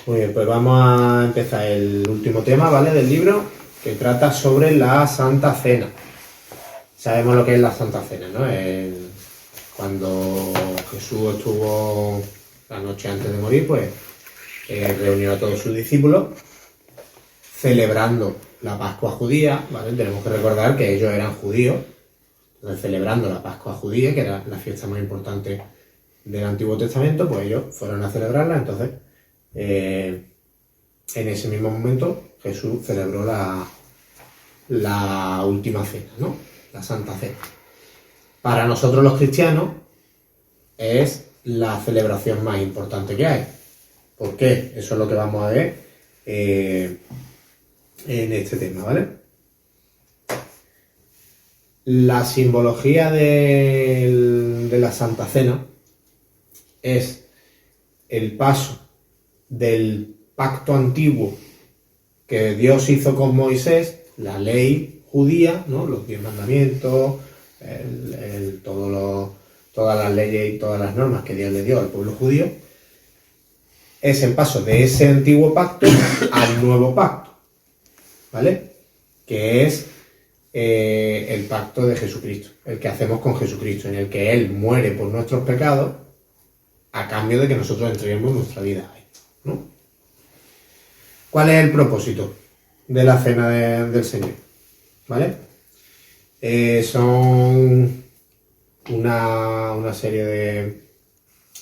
Muy bien, pues vamos a empezar el último tema, ¿vale? Del libro, que trata sobre la Santa Cena. Sabemos lo que es la Santa Cena, ¿no? Cuando Jesús estuvo la noche antes de morir, pues reunió a todos sus discípulos celebrando la Pascua judía, ¿vale? Tenemos que recordar que ellos eran judíos, entonces celebrando la Pascua judía, que era la fiesta más importante del Antiguo Testamento, pues ellos fueron a celebrarla. Entonces en ese mismo momento Jesús celebró la última cena, ¿no? La Santa Cena. Para nosotros los cristianos es la celebración más importante que hay. ¿Por qué? Eso es lo que vamos a ver en este tema, ¿vale? La simbología de la Santa Cena es el paso del pacto antiguo que Dios hizo con Moisés, la ley judía, ¿no? Los 10 mandamientos, todas las leyes y todas las normas que Dios le dio al pueblo judío. Es el paso de ese antiguo pacto al nuevo pacto, ¿vale? Que es el pacto de Jesucristo, el que hacemos con Jesucristo, en el que Él muere por nuestros pecados a cambio de que nosotros entreguemos nuestra vida a Él, ¿no? ¿Cuál es el propósito de la cena del Señor? ¿Vale? Son una serie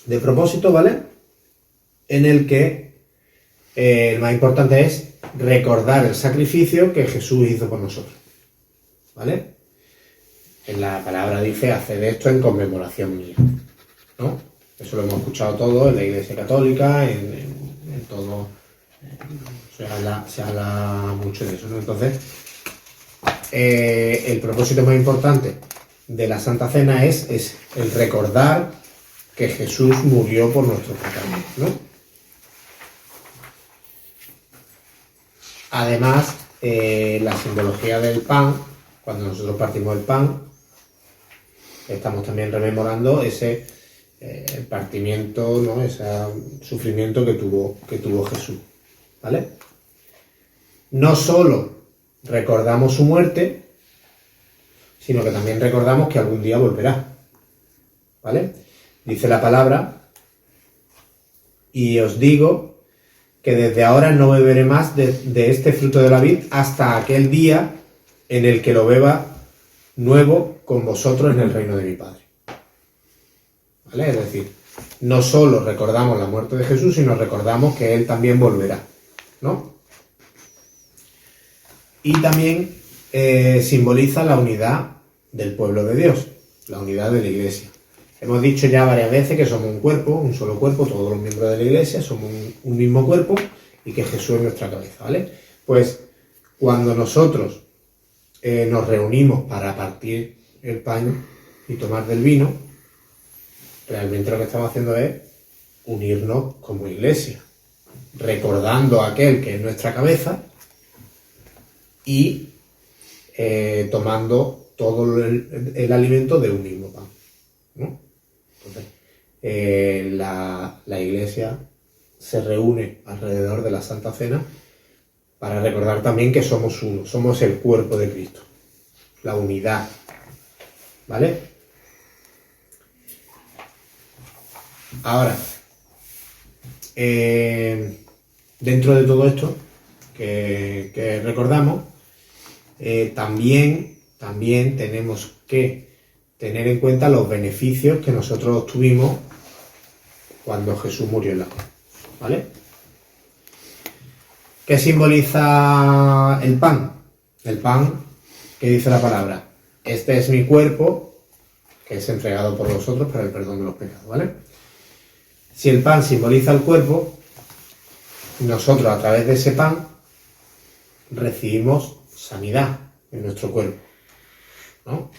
de propósitos, ¿vale? En el que el más importante es recordar el sacrificio que Jesús hizo por nosotros, ¿vale? En la palabra dice, haced esto en conmemoración mía, ¿no? Eso lo hemos escuchado todo en la Iglesia Católica, en todo, se habla mucho de eso, ¿no? Entonces, el propósito más importante de la Santa Cena es el recordar que Jesús murió por nuestros pecados, ¿no? Además, la simbología del pan, cuando nosotros partimos el pan, estamos también rememorando ese partimiento, ¿no? Ese sufrimiento que tuvo Jesús, ¿vale? No solo recordamos su muerte, sino que también recordamos que algún día volverá, ¿vale? Dice la palabra, y os digo que desde ahora no beberé más de este fruto de la vid hasta aquel día en el que lo beba nuevo con vosotros en el reino de mi Padre. ¿Vale? Es decir, no solo recordamos la muerte de Jesús, sino recordamos que Él también volverá, ¿no? Y también simboliza la unidad del pueblo de Dios, la unidad de la Iglesia. Hemos dicho ya varias veces que somos un cuerpo, un solo cuerpo, todos los miembros de la Iglesia somos un mismo cuerpo y que Jesús es nuestra cabeza, ¿vale? Pues cuando nosotros nos reunimos para partir el pan y tomar del vino, realmente lo que estamos haciendo es unirnos como Iglesia, recordando a aquel que es nuestra cabeza y tomando todo el alimento de un mismo pan, ¿no? Entonces, la Iglesia se reúne alrededor de la Santa Cena para recordar también que somos uno, somos el cuerpo de Cristo, la unidad, ¿vale? Ahora, dentro de todo esto que recordamos, también tenemos que tener en cuenta los beneficios que nosotros obtuvimos cuando Jesús murió en la cruz, ¿vale? ¿Qué simboliza el pan? El pan, ¿qué dice la palabra? Este es mi cuerpo, que es entregado por vosotros para el perdón de los pecados, ¿vale? Si el pan simboliza el cuerpo, nosotros a través de ese pan recibimos sanidad en nuestro cuerpo, ¿no?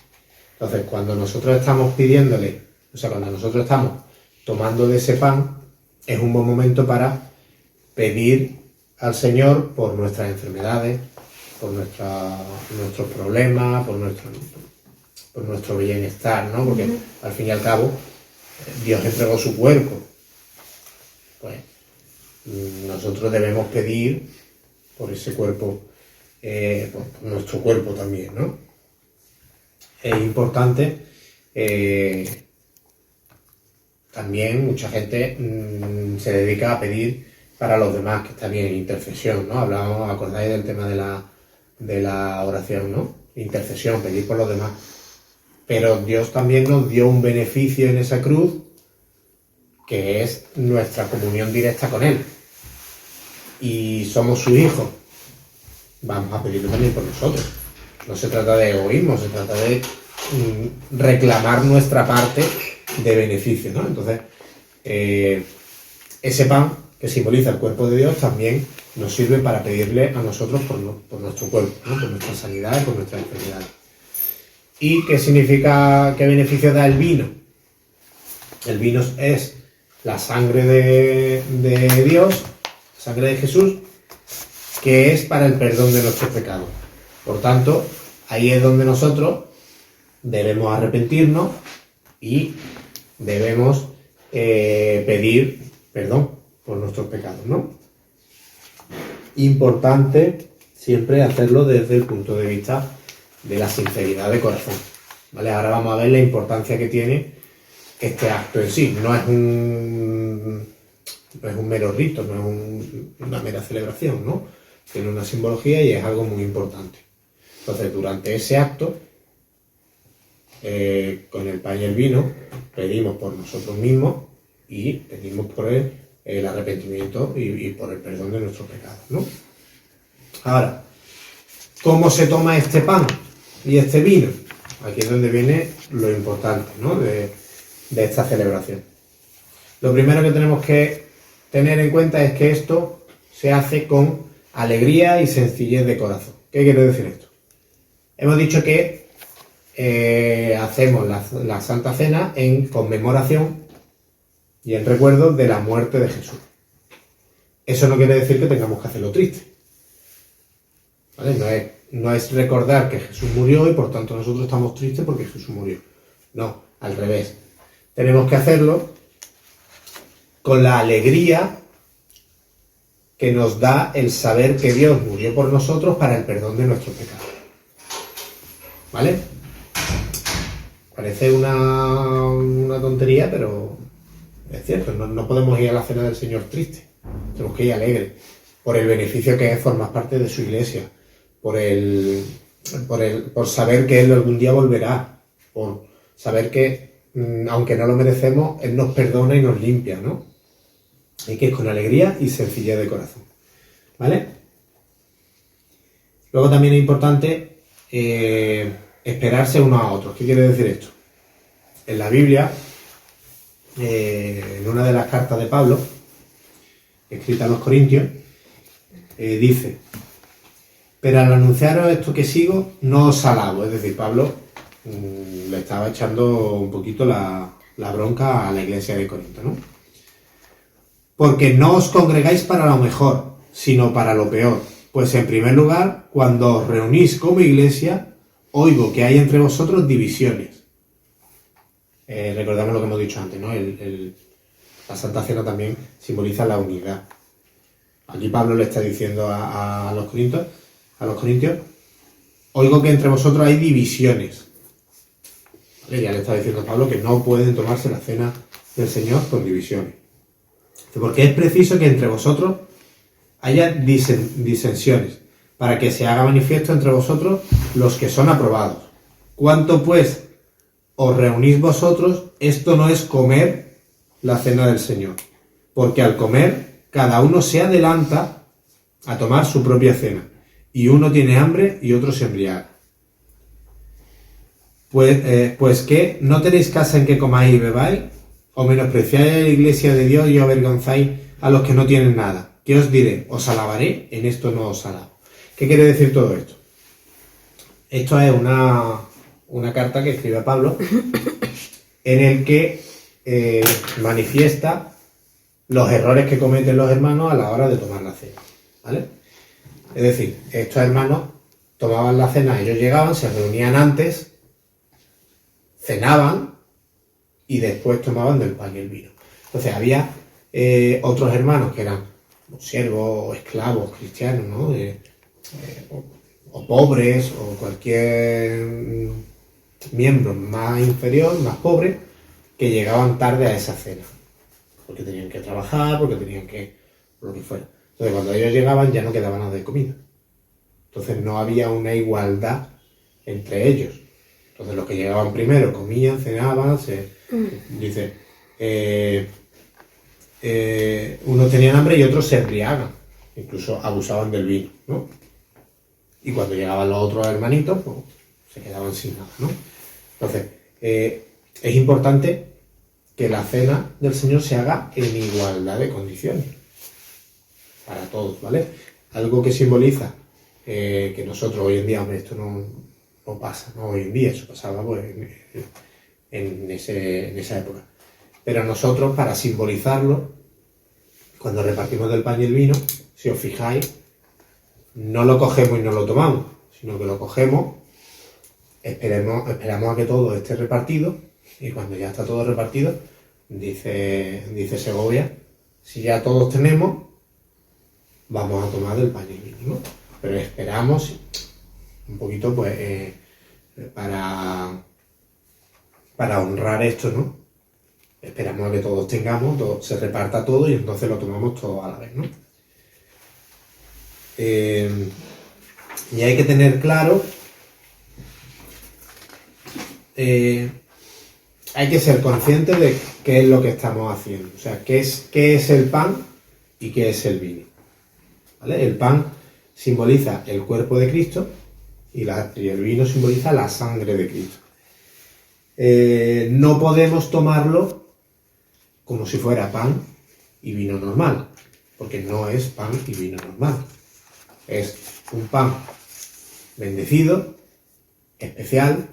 Entonces, cuando nosotros estamos cuando nosotros estamos tomando de ese pan, es un buen momento para pedir al Señor por nuestras enfermedades, por nuestros problemas, por nuestro bienestar, ¿no? Porque al fin y al cabo Dios entregó su cuerpo. Pues nosotros debemos pedir por ese cuerpo, por nuestro cuerpo también, ¿no? Es importante, también mucha gente se dedica a pedir para los demás, que está bien, intercesión, ¿no? Hablábamos, acordáis del tema de la oración, ¿no? Intercesión, pedir por los demás. Pero Dios también nos dio un beneficio en esa cruz, que es nuestra comunión directa con Él. Y somos su hijo. Vamos a pedirlo también por nosotros. No se trata de egoísmo, se trata de reclamar nuestra parte de beneficio, ¿no? Entonces, ese pan que simboliza el cuerpo de Dios también nos sirve para pedirle a nosotros por nuestro cuerpo, ¿no? Por nuestra sanidad y por nuestras enfermedades. ¿Y qué significa, qué beneficio da el vino? El vino es la sangre de Dios, la sangre de Jesús, que es para el perdón de nuestros pecados. Por tanto, ahí es donde nosotros debemos arrepentirnos y debemos pedir perdón por nuestros pecados, ¿no? Importante siempre hacerlo desde el punto de vista de la sinceridad de corazón, ¿vale? Ahora vamos a ver la importancia que tiene este acto en sí. No es un mero rito, no es una mera celebración, ¿no? Tiene una simbología y es algo muy importante. Entonces, durante ese acto, con el pan y el vino, pedimos por nosotros mismos y pedimos por el arrepentimiento y por el perdón de nuestros pecados, ¿no? Ahora, ¿cómo se toma este pan y este vino? Aquí es donde viene lo importante, ¿no? de esta celebración. Lo primero que tenemos que tener en cuenta es que esto se hace con alegría y sencillez de corazón. ¿Qué quiere decir esto? Hemos dicho que hacemos la Santa Cena en conmemoración y en recuerdo de la muerte de Jesús. Eso no quiere decir que tengamos que hacerlo triste, ¿vale? No es recordar que Jesús murió y por tanto nosotros estamos tristes porque Jesús murió. No, al revés. Tenemos que hacerlo con la alegría que nos da el saber que Dios murió por nosotros para el perdón de nuestros pecados. ¿Vale? Parece una tontería, pero es cierto. No podemos ir a la cena del Señor triste. Tenemos que ir alegres por el beneficio que es formar parte de su iglesia, por saber que Él algún día volverá, por saber que, aunque no lo merecemos, Él nos perdona y nos limpia, ¿no? Y que es con alegría y sencillez de corazón, ¿vale? Luego también es importante esperarse unos a otros. ¿Qué quiere decir esto? En la Biblia, en una de las cartas de Pablo, escrita a los Corintios, dice: pero al anunciaros esto que sigo, no os alabo. Es decir, Pablo le estaba echando un poquito la bronca a la iglesia de Corinto, ¿no? Porque no os congregáis para lo mejor, sino para lo peor. Pues en primer lugar, cuando os reunís como iglesia, oigo que hay entre vosotros divisiones. Recordamos lo que hemos dicho antes, ¿no? La Santa Cena también simboliza la unidad. Aquí Pablo le está diciendo a los corintios, oigo que entre vosotros hay divisiones. ¿Vale? Ya le está diciendo a Pablo que no pueden tomarse la cena del Señor con divisiones. Porque es preciso que entre vosotros haya disensiones, para que se haga manifiesto entre vosotros los que son aprobados. Cuanto pues os reunís vosotros, esto no es comer la cena del Señor, porque al comer cada uno se adelanta a tomar su propia cena, y uno tiene hambre y otro se embriaga. Pues que no tenéis casa en que comáis y bebáis, o menospreciáis la iglesia de Dios y avergonzáis a los que no tienen nada. ¿Qué os diré? ¿Os alabaré? En esto no os alabo. ¿Qué quiere decir todo esto? Esto es una carta que escribe Pablo en el que manifiesta los errores que cometen los hermanos a la hora de tomar la cena, ¿vale? Es decir, estos hermanos tomaban la cena, ellos llegaban, se reunían antes, cenaban y después tomaban del pan y el vino. Entonces había otros hermanos que eran siervos o esclavos cristianos, ¿no? O pobres, o cualquier miembro más inferior, más pobre, que llegaban tarde a esa cena, porque tenían que trabajar, porque tenían que, lo que fuera. Entonces, cuando ellos llegaban ya no quedaba nada de comida. Entonces no había una igualdad entre ellos. Entonces los que llegaban primero comían, cenaban, dice, unos tenían hambre y otros se embriagan, incluso abusaban del vino, ¿no? Y cuando llegaban los otros hermanitos, pues se quedaban sin nada, ¿no? Entonces, es importante que la cena del Señor se haga en igualdad de condiciones para todos, ¿vale? Algo que simboliza que nosotros hoy en día, hombre, esto no pasa, ¿no? Hoy en día, eso pasaba pues, en esa época. Pero nosotros, para simbolizarlo, cuando repartimos del pan y el vino, si os fijáis, no lo cogemos y no lo tomamos, sino que lo cogemos, esperamos a que todo esté repartido, y cuando ya está todo repartido, dice Segovia, si ya todos tenemos, vamos a tomar del pan y el vino, ¿no? Pero esperamos un poquito, pues, para honrar esto, ¿no? Esperamos a que todos tengamos, se reparta todo y entonces lo tomamos todo a la vez, ¿no? Y hay que tener claro, hay que ser consciente de qué es lo que estamos haciendo, o sea, qué es el pan y qué es el vino, ¿vale? El pan simboliza el cuerpo de Cristo y el vino simboliza la sangre de Cristo. No podemos tomarlo como si fuera pan y vino normal, porque no es pan y vino normal. Es un pan bendecido, especial,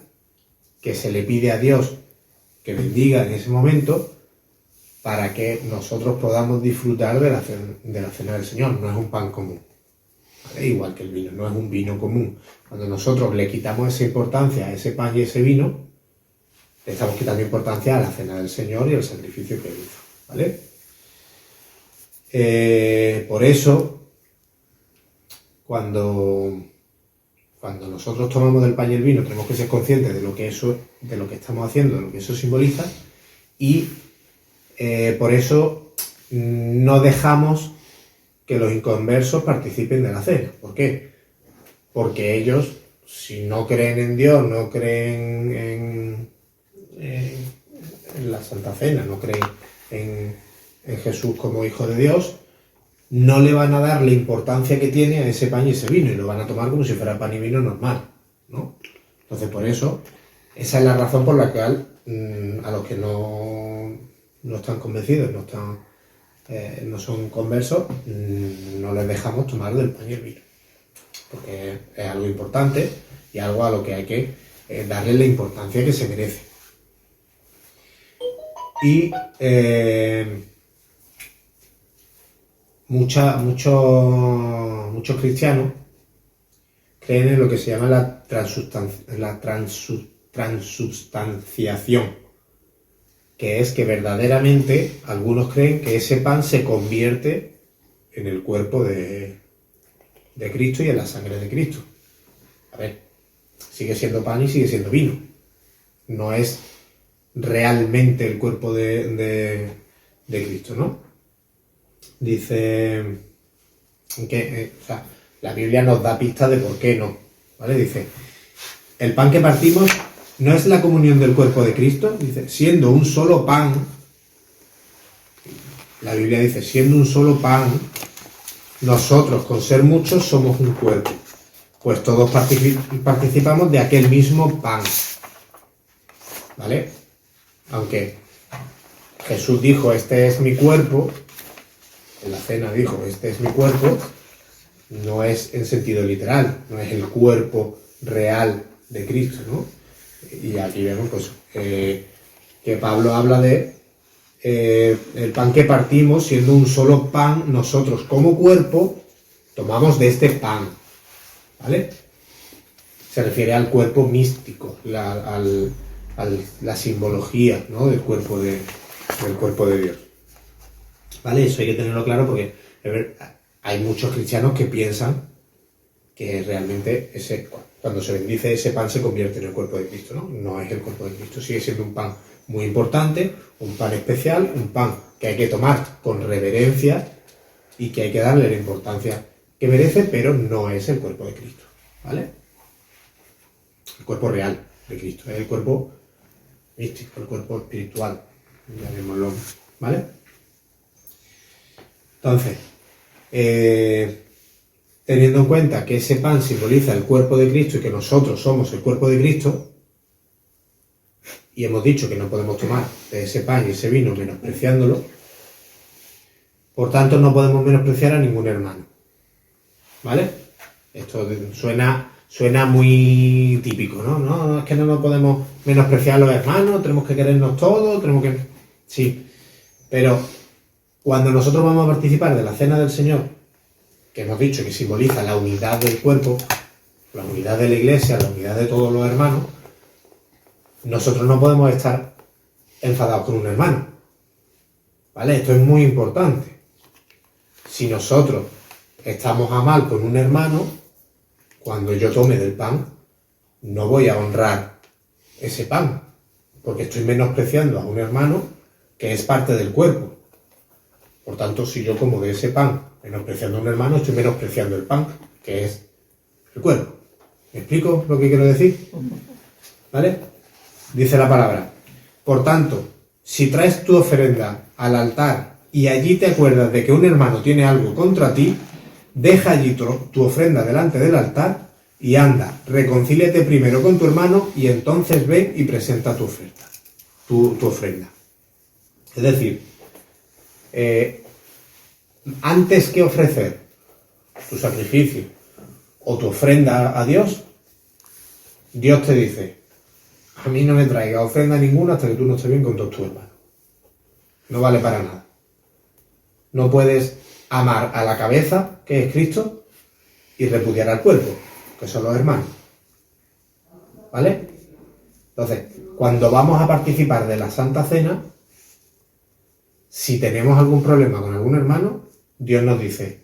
que se le pide a Dios que bendiga en ese momento para que nosotros podamos disfrutar de la cena del Señor. No es un pan común, ¿vale? Igual que el vino, no es un vino común. Cuando nosotros le quitamos esa importancia a ese pan y ese vino, le estamos quitando importancia a la cena del Señor y al sacrificio que Él hizo, ¿vale? Por eso, cuando nosotros tomamos del pan y el vino, tenemos que ser conscientes de lo que estamos haciendo, de lo que eso simboliza, y por eso no dejamos que los inconversos participen de la cena. ¿Por qué? Porque ellos, si no creen en Dios, no creen en la Santa Cena, no creen en Jesús como Hijo de Dios, no le van a dar la importancia que tiene a ese pan y ese vino, y lo van a tomar como si fuera pan y vino normal, ¿no? Entonces, por eso, esa es la razón por la cual a los que no están convencidos, no son conversos, no les dejamos tomar del pan y el vino, porque es algo importante y algo a lo que hay que darle la importancia que se merece. Y muchos cristianos creen en lo que se llama la transubstanciación, que es que verdaderamente algunos creen que ese pan se convierte en el cuerpo de Cristo y en la sangre de Cristo. A ver, sigue siendo pan y sigue siendo vino. No es realmente el cuerpo de Cristo, ¿no? Dice que la Biblia nos da pistas de por qué no, ¿vale? Dice, el pan que partimos no es la comunión del cuerpo de Cristo, dice, siendo un solo pan, la Biblia dice, siendo un solo pan, nosotros con ser muchos somos un cuerpo, pues todos participamos de aquel mismo pan, ¿vale? Aunque Jesús dijo, este es mi cuerpo, en la cena dijo, este es mi cuerpo, no es en sentido literal, no es el cuerpo real de Cristo, ¿no? Y aquí vemos pues, que Pablo habla de el pan que partimos, siendo un solo pan, nosotros como cuerpo tomamos de este pan, ¿vale? Se refiere al cuerpo místico, la simbología, ¿no? del cuerpo de Dios. ¿Vale? Eso hay que tenerlo claro porque Hay muchos cristianos que piensan que realmente cuando se bendice ese pan se convierte en el cuerpo de Cristo, ¿no? No es el cuerpo de Cristo, sigue siendo un pan muy importante, un pan especial, un pan que hay que tomar con reverencia y que hay que darle la importancia que merece, pero no es el cuerpo de Cristo, ¿vale? El cuerpo real de Cristo, es el cuerpo místico, el cuerpo espiritual, llamémoslo, ¿vale? Entonces, teniendo en cuenta que ese pan simboliza el cuerpo de Cristo y que nosotros somos el cuerpo de Cristo, y hemos dicho que no podemos tomar de ese pan y ese vino menospreciándolo, por tanto no podemos menospreciar a ningún hermano, ¿vale? Esto suena muy típico, ¿no? No, es que no nos podemos menospreciar a los hermanos, tenemos que querernos todos, Sí, pero cuando nosotros vamos a participar de la cena del Señor, que hemos dicho que simboliza la unidad del cuerpo, la unidad de la iglesia, la unidad de todos los hermanos, nosotros no podemos estar enfadados con un hermano, ¿vale? Esto es muy importante. Si nosotros estamos a mal con un hermano, cuando yo tome del pan, no voy a honrar ese pan, porque estoy menospreciando a un hermano que es parte del cuerpo. Por tanto, si yo como de ese pan menospreciando a un hermano, estoy menospreciando el pan, que es el cuerpo. ¿Me explico lo que quiero decir? ¿Vale? Dice la palabra: por tanto, si traes tu ofrenda al altar y allí te acuerdas de que un hermano tiene algo contra ti, deja allí tu ofrenda delante del altar y anda, reconcíliate primero con tu hermano y entonces ve y presenta tu oferta, tu ofrenda. Es decir, antes que ofrecer tu sacrificio o tu ofrenda a Dios, Dios te dice: a mí no me traigas ofrenda ninguna hasta que tú no estés bien con todos tus hermanos. No vale para nada. No puedes amar a la cabeza, que es Cristo, y repudiar al cuerpo, que son los hermanos. ¿Vale? Entonces, cuando vamos a participar de la Santa Cena, si tenemos algún problema con algún hermano, Dios nos dice: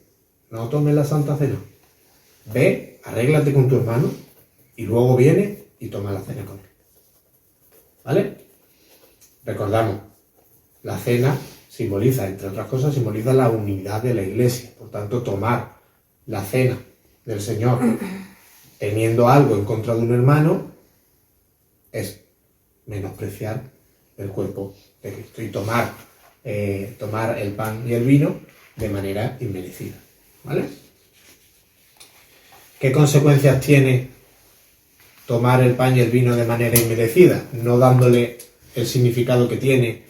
no tomes la Santa Cena. Ve, arréglate con tu hermano y luego viene y toma la cena con él. ¿Vale? Recordamos, la cena simboliza, entre otras cosas, simboliza la unidad de la iglesia. Por tanto, tomar la cena del Señor teniendo algo en contra de un hermano es menospreciar el cuerpo de Cristo y tomar el pan y el vino de manera inmerecida. ¿Vale? ¿Qué consecuencias tiene tomar el pan y el vino de manera inmerecida? No dándole el significado que tiene,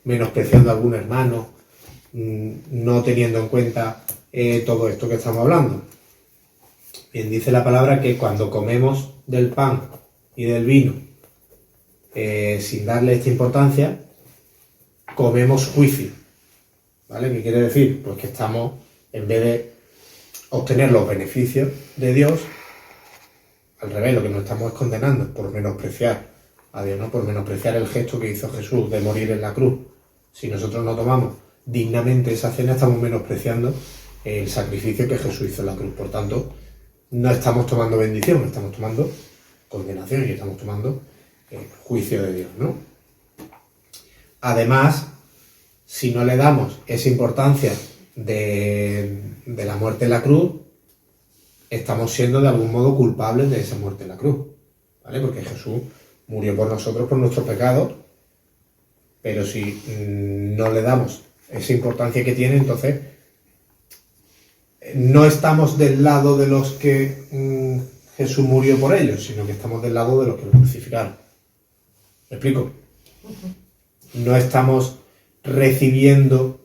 menospreciando a algún hermano, no teniendo en cuenta todo esto que estamos hablando. Bien, dice la palabra que cuando comemos del pan y del vino sin darle esta importancia, comemos juicio. ¿Vale? ¿Qué quiere decir? Pues que estamos, en vez de obtener los beneficios de Dios, al revés, lo que nos estamos es condenando por menospreciar a Dios, ¿no? Por menospreciar el gesto que hizo Jesús de morir en la cruz. Si nosotros no tomamos dignamente esa cena, estamos menospreciando el sacrificio que Jesús hizo en la cruz. Por tanto, no estamos tomando bendición, estamos tomando condenación y estamos tomando juicio de Dios, ¿no? Además, si no le damos esa importancia de la muerte en la cruz, estamos siendo de algún modo culpables de esa muerte en la cruz, ¿vale? Porque Jesús murió por nosotros, por nuestros pecados, pero si no le damos esa importancia que tiene, entonces no estamos del lado de los que Jesús murió por ellos, sino que estamos del lado de los que lo crucificaron. ¿Me explico? No estamos recibiendo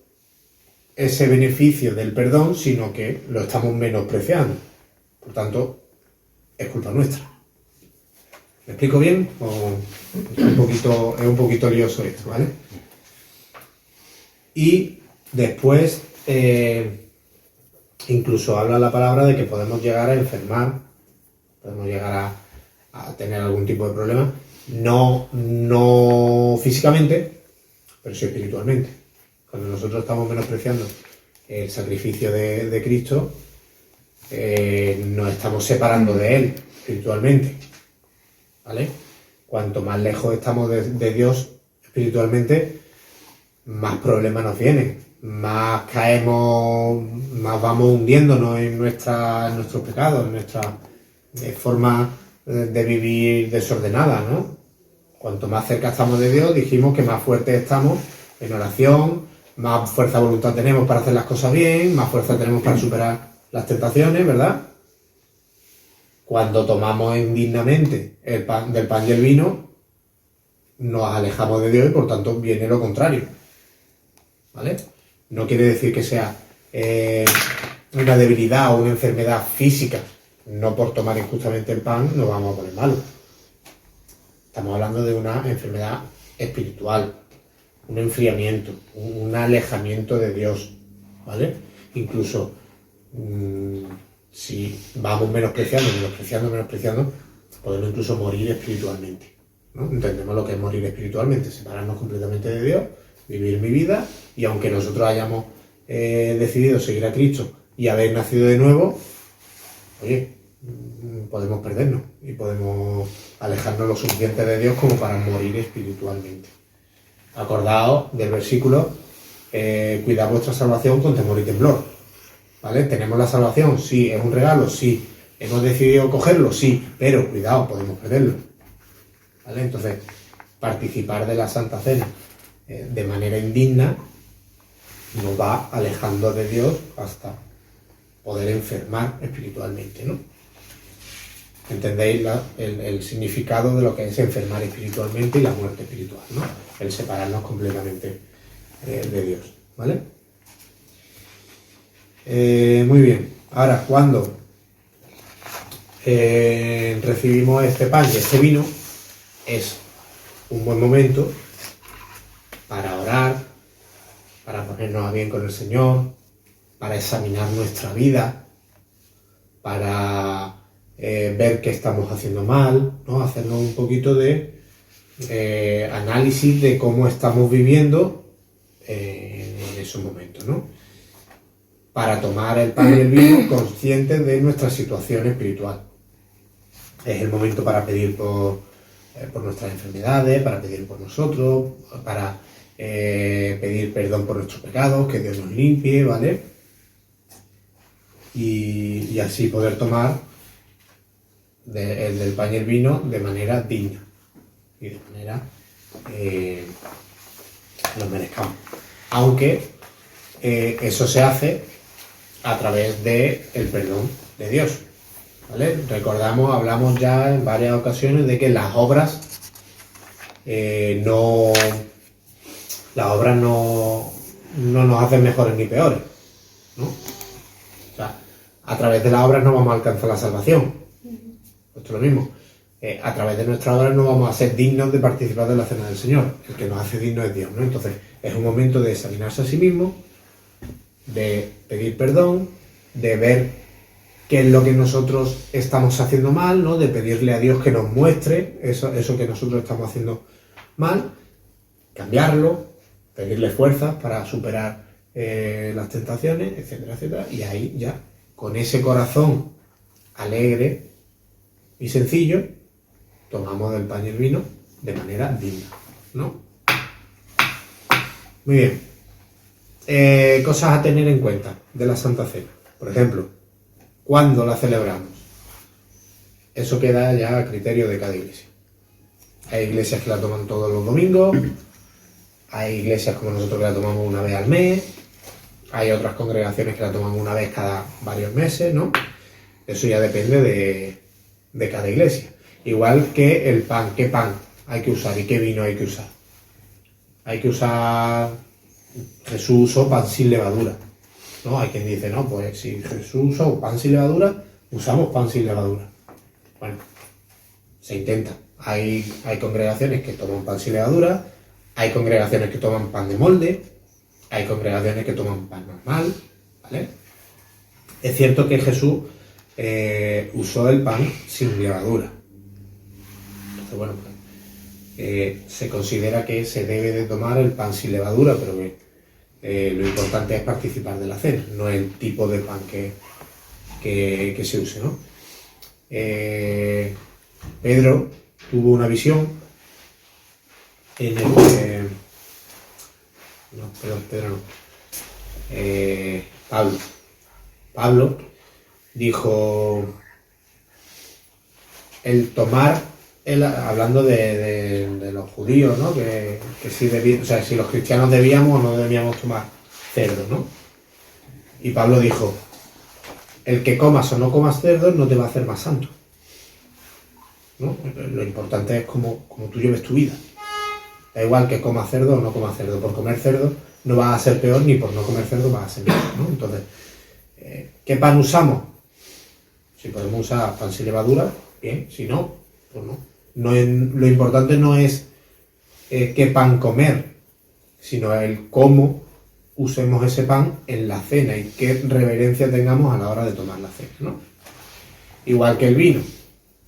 ese beneficio del perdón, sino que lo estamos menospreciando. Por tanto, es culpa nuestra. ¿Me explico bien? ¿O es un poquito lioso esto, ¿vale? Y después, incluso habla la palabra de que podemos llegar a enfermar, podemos llegar a tener algún tipo de problema, no físicamente, pero sí espiritualmente. Cuando nosotros estamos menospreciando el sacrificio de Cristo, nos estamos separando de Él espiritualmente, ¿vale? Cuanto más lejos estamos de Dios espiritualmente, más problemas nos vienen, más caemos, más vamos hundiéndonos en nuestros pecados, en nuestra forma de vivir desordenada, ¿no? Cuanto más cerca estamos de Dios, dijimos que más fuertes estamos en oración, más fuerza de voluntad tenemos para hacer las cosas bien, más fuerza tenemos para superar las tentaciones, ¿verdad? Cuando tomamos indignamente del pan y el vino, nos alejamos de Dios y por tanto viene lo contrario, ¿vale? No quiere decir que sea una debilidad o una enfermedad física. No por tomar injustamente el pan nos vamos a poner malos. Estamos hablando de una enfermedad espiritual, un enfriamiento, un alejamiento de Dios, ¿vale? Incluso si vamos menospreciando, podemos incluso morir espiritualmente, ¿no? Entendemos lo que es morir espiritualmente, separarnos completamente de Dios, vivir mi vida, y aunque nosotros hayamos decidido seguir a Cristo y haber nacido de nuevo, oye, podemos perdernos y podemos alejarnos lo suficiente de Dios como para morir espiritualmente. Acordaos del versículo, cuidad vuestra salvación con temor y temblor, ¿vale? Tenemos la salvación, sí, es un regalo, sí, hemos decidido cogerlo, sí, pero cuidado, podemos perderlo, ¿vale? Entonces, participar de la Santa Cena de manera indigna nos va alejando de Dios hasta poder enfermar espiritualmente, ¿no? ¿Entendéis el significado de lo que es enfermar espiritualmente y la muerte espiritual, ¿no? El separarnos completamente de Dios, ¿vale? Muy bien. Ahora, cuando recibimos este pan y este vino, es un buen momento para orar, para ponernos a bien con el Señor, para examinar nuestra vida, para ver qué estamos haciendo mal, ¿no? Hacernos un poquito de análisis de cómo estamos viviendo en esos momentos, ¿no? Para tomar el pan y el vino conscientes de nuestra situación espiritual. Es el momento para pedir por nuestras enfermedades, para pedir por nosotros, para pedir perdón por nuestros pecados, que Dios nos limpie, ¿vale? Y así poder tomar el del pan y el vino de manera digna y de manera lo merezcamos. Aunque eso se hace a través del perdón de Dios, ¿vale? Hablamos ya en varias ocasiones de que las obras no nos hacen mejores ni peores, ¿no? O sea, a través de las obras no vamos a alcanzar la salvación. Esto es lo mismo. A través de nuestras obras no vamos a ser dignos de participar de la cena del Señor. El que nos hace dignos es Dios, ¿no? Entonces, es un momento de examinarse a sí mismo, de pedir perdón, de ver qué es lo que nosotros estamos haciendo mal, ¿no? De pedirle a Dios que nos muestre eso que nosotros estamos haciendo mal, cambiarlo, pedirle fuerzas para superar las tentaciones, etcétera, etcétera. Y ahí ya, con ese corazón alegre y sencillo, tomamos del pan y el vino de manera digna, ¿no? Muy bien. Cosas a tener en cuenta de la Santa Cena. Por ejemplo, ¿cuándo la celebramos? Eso queda ya a criterio de cada iglesia. Hay iglesias que la toman todos los domingos, hay iglesias como nosotros que la tomamos una vez al mes, hay otras congregaciones que la toman una vez cada varios meses, ¿no? Eso ya depende de cada iglesia. Igual que el pan, ¿qué pan hay que usar y qué vino hay que usar? Hay que usar, Jesús usó pan sin levadura, ¿no? Hay quien dice, no, pues si Jesús usó pan sin levadura, usamos pan sin levadura. Bueno, se intenta. Hay congregaciones que toman pan sin levadura, hay congregaciones que toman pan de molde, hay congregaciones que toman pan normal, ¿vale? Es cierto que Jesús usó el pan sin levadura. Entonces, bueno, pues, se considera que se debe de tomar el pan sin levadura, pero que lo importante es participar de la cena, no el tipo de pan que se use, ¿no? Pedro tuvo una visión en el que... No, perdón, Pedro no. Pablo dijo el tomar, hablando de los judíos, ¿no? Que si o sea, si los cristianos debíamos o no debíamos tomar cerdo, ¿no? Y Pablo dijo, el que comas o no comas cerdo no te va a hacer más santo, ¿no? Lo importante es cómo tú lleves tu vida. Da igual que comas cerdo o no comas cerdo. Por comer cerdo no vas a ser peor, ni por no comer cerdo vas a ser peor, ¿no? Entonces, ¿qué pan usamos? Si podemos usar pan sin levadura, bien. Si no, pues no. Lo importante no es qué pan comer, sino el cómo usemos ese pan en la cena y qué reverencia tengamos a la hora de tomar la cena, ¿no? Igual que el vino.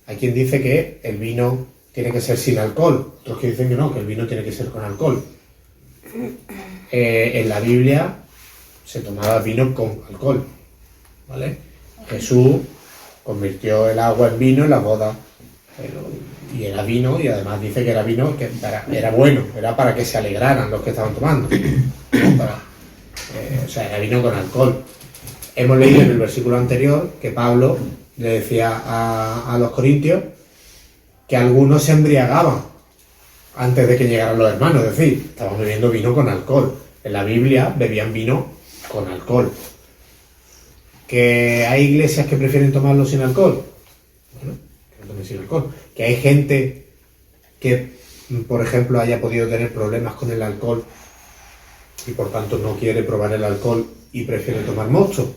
Hay quien dice que el vino tiene que ser sin alcohol, otros que dicen que no, que el vino tiene que ser con alcohol. En la Biblia se tomaba vino con alcohol, ¿vale? Jesús convirtió el agua en vino en la boda, y era vino, y además dice que era vino que era bueno, era para que se alegraran los que estaban tomando, ¿no? O sea, era vino con alcohol. Hemos leído en el versículo anterior que Pablo le decía a los corintios que algunos se embriagaban antes de que llegaran los hermanos, es decir, estaban bebiendo vino con alcohol. En la Biblia bebían vino con alcohol. ¿Que hay iglesias que prefieren tomarlo sin alcohol? Bueno, que lo tomen sin alcohol. ¿Que hay gente que, por ejemplo, haya podido tener problemas con el alcohol y por tanto no quiere probar el alcohol y prefiere tomar mosto?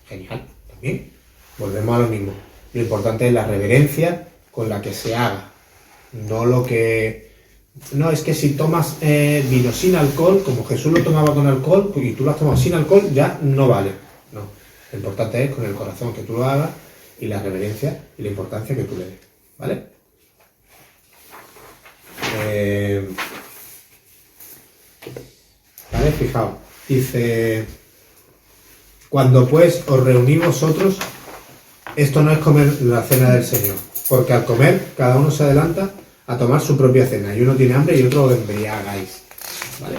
Genial, también. Volvemos a lo mismo. Lo importante es la reverencia con la que se haga. No lo que... No, es que si tomas vino sin alcohol, como Jesús lo tomaba con alcohol, y tú lo has tomado sin alcohol, ya no vale. No. Lo importante es con el corazón que tú lo hagas y la reverencia y la importancia que tú le des. ¿Vale? ¿Vale? Fijaos. Dice... Cuando pues os reunís vosotros, esto no es comer la cena del Señor, porque al comer cada uno se adelanta a tomar su propia cena, y uno tiene hambre y otro os embriagáis, ¿vale?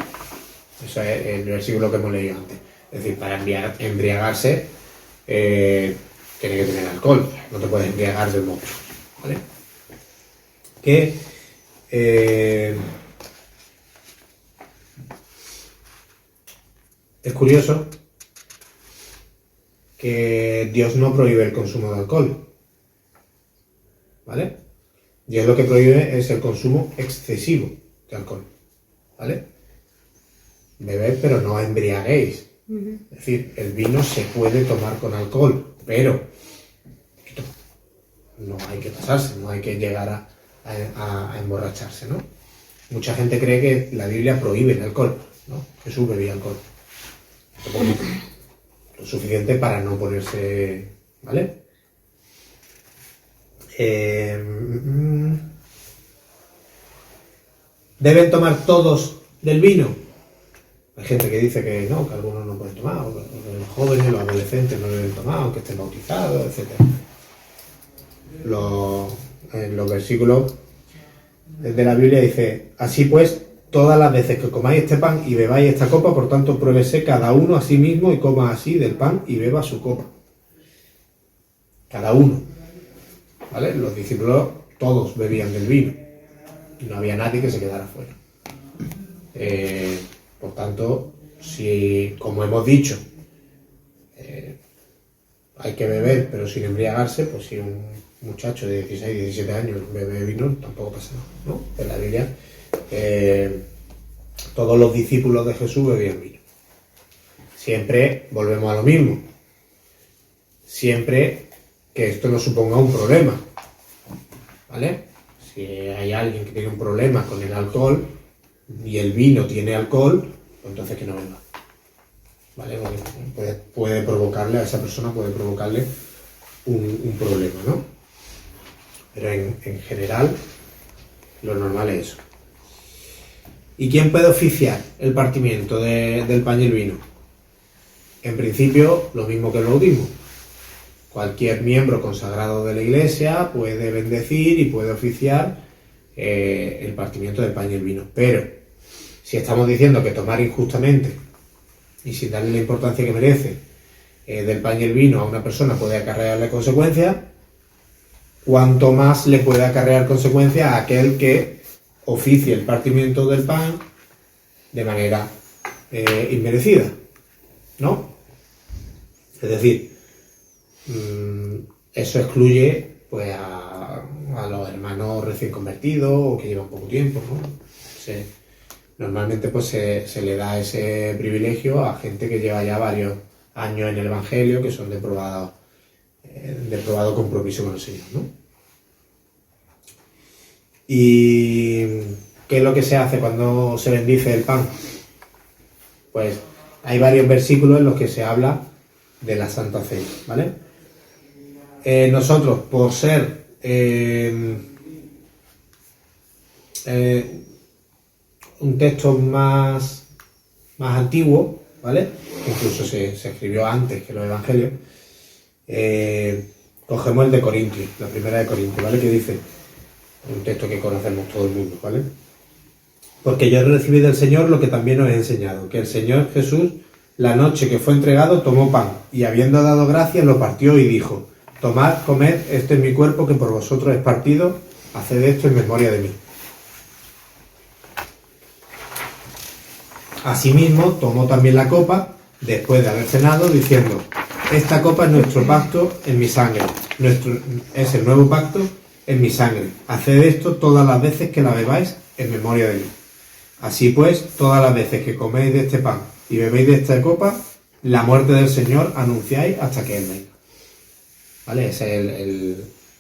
Eso es el versículo que hemos leído antes. Es decir, para embriagarse tiene que tener alcohol, no te puedes embriagar del mosto, ¿vale? Que es curioso que Dios no prohíbe el consumo de alcohol, ¿vale? Dios lo que prohíbe es el consumo excesivo de alcohol, ¿vale? Bebed, pero no embriaguéis. Es decir, el vino se puede tomar con alcohol, pero no hay que pasarse, no hay que llegar a emborracharse, ¿no? Mucha gente cree que la Biblia prohíbe el alcohol, ¿no? Jesús bebía alcohol. Lo suficiente para no ponerse, ¿vale? ¿Deben tomar todos del vino? Hay gente que dice que no, que algunos no pueden tomar, o los jóvenes, los adolescentes no deben tomar, aunque estén bautizados, etc. En los versículos de la Biblia dice, así pues, todas las veces que comáis este pan y bebáis esta copa, por tanto, pruébese cada uno a sí mismo y coma así del pan y beba su copa. Cada uno. ¿Vale? Los discípulos todos bebían del vino y no había nadie que se quedara fuera. Por tanto, si, como hemos dicho, hay que beber pero sin embriagarse, pues si un muchacho de 16, 17 años bebe vino, tampoco pasa nada, ¿no? En la Biblia todos los discípulos de Jesús bebían vino. Siempre volvemos a lo mismo. Siempre que esto no suponga un problema, ¿vale? Si hay alguien que tiene un problema con el alcohol y el vino tiene alcohol, pues entonces que no beba, ¿vale? Puede provocarle a esa persona, puede provocarle un problema, ¿no? Pero en general lo normal es eso. ¿Y quién puede oficiar el partimiento del pan y el vino? En principio, lo mismo que el bautismo. Cualquier miembro consagrado de la Iglesia puede bendecir y puede oficiar el partimiento del pan y el vino. Pero, si estamos diciendo que tomar injustamente y sin darle la importancia que merece del pan y el vino a una persona puede acarrearle consecuencias, cuanto más le puede acarrear consecuencias a aquel que oficie el partimiento del pan de manera inmerecida, ¿no? Es decir, eso excluye pues a los hermanos recién convertidos o que llevan poco tiempo, ¿no? Normalmente pues se le da ese privilegio a gente que lleva ya varios años en el Evangelio, que son de probado compromiso con el Señor, ¿no? ¿Y qué es lo que se hace cuando se bendice el pan? Pues hay varios versículos en los que se habla de la Santa Cena, ¿vale? Nosotros, por ser un texto más antiguo, ¿vale? Incluso se escribió antes que los evangelios. Cogemos el de Corintios, la primera de Corintios, ¿vale? Que dice, un texto que conocemos todo el mundo, ¿vale? Porque yo recibí del Señor lo que también os he enseñado, que el Señor Jesús, la noche que fue entregado, tomó pan, y habiendo dado gracias, lo partió y dijo, tomad, comed, este es mi cuerpo que por vosotros es partido, haced esto en memoria de mí. Asimismo, tomó también la copa, después de haber cenado, diciendo, esta copa es nuestro pacto en mi sangre, es el nuevo pacto en mi sangre. Haced esto todas las veces que la bebáis en memoria de mí. Así pues, todas las veces que coméis de este pan y bebéis de esta copa, la muerte del Señor anunciáis hasta que Él venga. ¿Vale? Ese es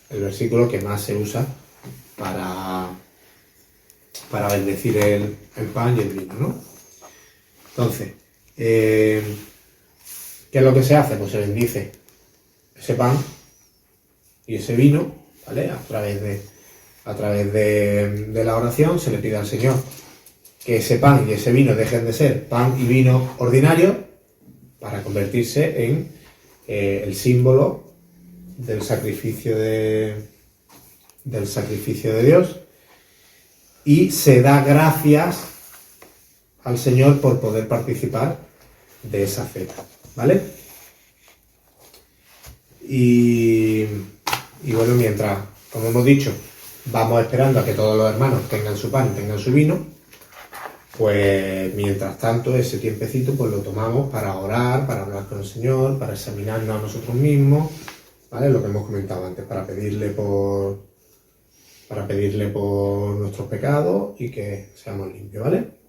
el versículo que más se usa para bendecir el pan y el vino, ¿no? Entonces, ¿qué es lo que se hace? Pues se bendice ese pan y ese vino, ¿vale? A través de la oración se le pide al Señor que ese pan y ese vino dejen de ser pan y vino ordinario para convertirse en el símbolo del sacrificio de Dios, y se da gracias al Señor por poder participar de esa cena, ¿vale? Y bueno, mientras, como hemos dicho, vamos esperando a que todos los hermanos tengan su pan y tengan su vino, pues mientras tanto ese tiempecito pues lo tomamos para orar, para hablar con el Señor, para examinarnos a nosotros mismos, ¿vale? Lo que hemos comentado antes, para pedirle por nuestros pecados y que seamos limpios, ¿vale?